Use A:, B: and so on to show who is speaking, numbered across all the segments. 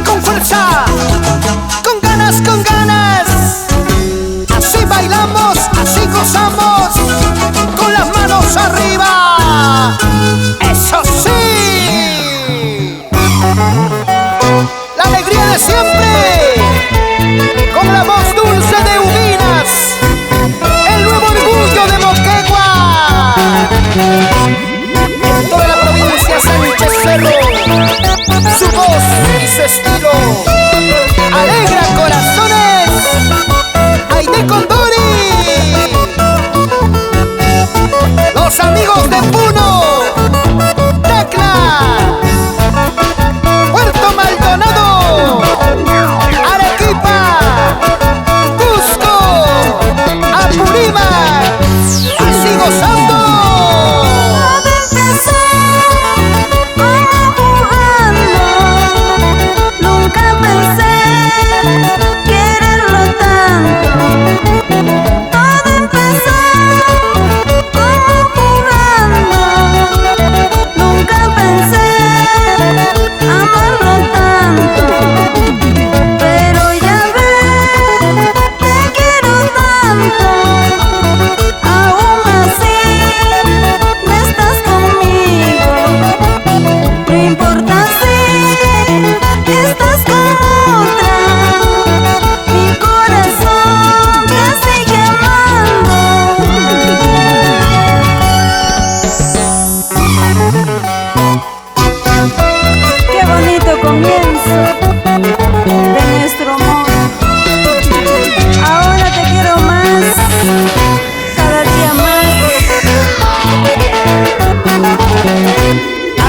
A: Con fuerza, con ganas, con ganas. Así bailamos, así gozamos, con las manos arriba. ¡Eso sí! La alegría de siempre, con la voz dulce de Ubinas, el nuevo orgullo de Moquegua. En toda la provincia Sánchez Cerro, su voz y su estilo alegra corazones. Aide Condori, los amigos de Puno, Tacna, Puerto Maldonado, Arequipa, Cusco, Apurímac, así gozando.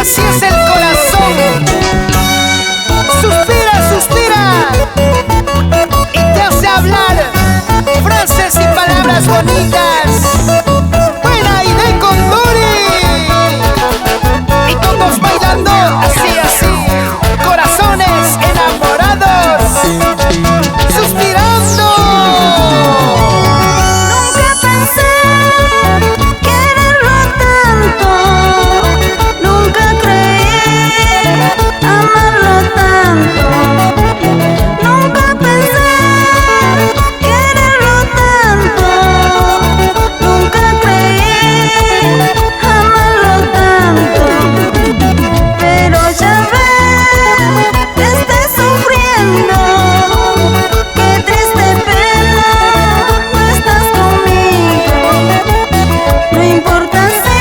A: Así es el corazón, suspira, suspira, y te hace hablar frases y palabras bonitas. Buena Aide Condori, y todos bailando así, así, corazones enamorados, suspirando.
B: Nunca pensé quererlo tanto. Nunca creí amarlo tanto. Nunca pensé quererlo tanto. Nunca creí amarlo tanto. Pero ya ves, te estoy sufriendo. Qué triste pena, no estás conmigo. No importa si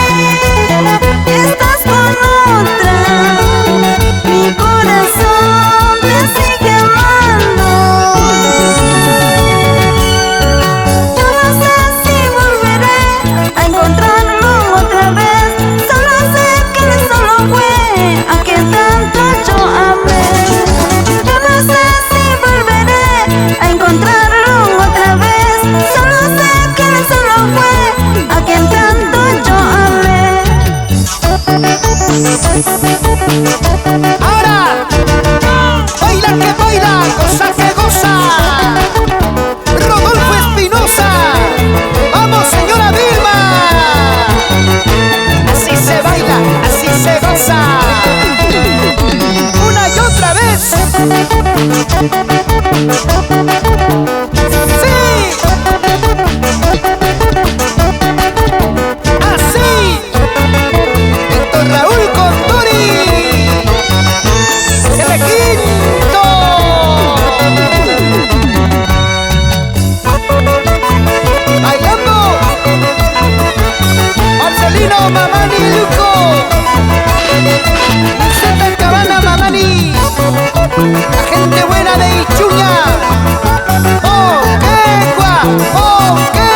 B: estás con otra, mi corazón te sigue amando. Yo no sé si volveré a encontrarlo otra vez. Solo sé que él solo fue a quien tanto yo amé. Yo no sé si volveré a encontrarlo otra vez. Solo sé que él solo fue a quien tanto yo amé.
A: Ahora, baila que baila, goza que goza. Rodolfo Espinosa, vamos señora Vilma. Así se baila, así se goza. Una y otra vez. Sí. Así. Héctor Raúl Condori, el quinto. Bailando Marcelino Mamani Luco, Vicente Cabana Mamani, la gente buena de Ichuña. ¡Oh, qué gua! ¡Oh, qué!